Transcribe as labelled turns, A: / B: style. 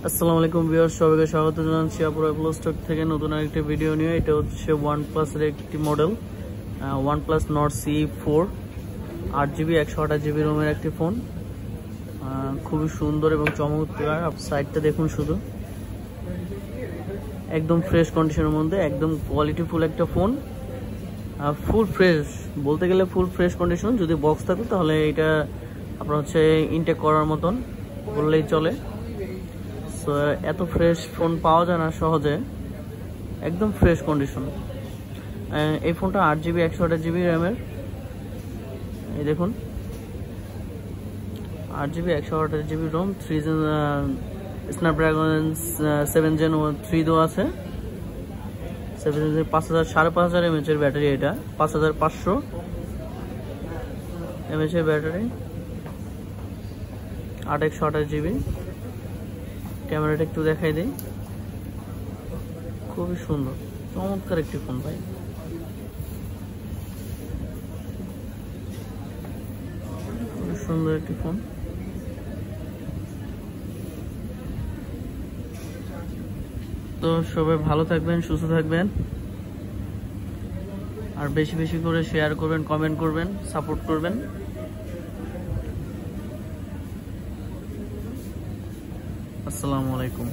A: আসসালামু আলাইকুম ভিউয়ার্স, সবাইকে স্বাগত জানাচ্ছি আপুর অ্যাপল স্টক থেকে নতুন আরেকটি ভিডিও নিয়ে। এটা হচ্ছে OnePlus এর একটি model, OnePlus Nord CE4, 8GB 128GB রোমের একটি ফোন। খুবই সুন্দর এবং চমৎকার। সাইডটা দেখুন শুধু, একদম ফ্রেশ কন্ডিশনের মধ্যে, একদম কোয়ালিটিফুল একটা ফোন। ফুল ফ্রেশ বলতে গেলে ফুল ফ্রেশ কন্ডিশন। যদি বক্স থাকতো তাহলে এটা আপনার হচ্ছে ইনটেক করার মতন বললেই চলে। সো এত ফ্রেশ ফোন পাওয়া যায় না সহজে, একদম ফ্রেশ কন্ডিশন। এই ফোনটা 8GB 128GB র্যামের। এই দেখুন, 8GB 128GB Rome, 3 Snapdragon 7 Gen 3 দেওয়া আছে। 5500 mAh এর ব্যাটারি, এটা 5500 mAh এর ব্যাটারি, 8/128GB। ক্যামেরাটা একটু দেখাই দিই, খুবই সুন্দর চমৎকার একটি ফোন ভাই। খুবই সুন্দর একটি ফোন। তো সবাই ভালো থাকবেন, সুস্থ থাকবেন, আর বেশি বেশি করে শেয়ার করবেন, কমেন্ট করবেন, সাপোর্ট করবেন। আসসালামু আলাইকুম।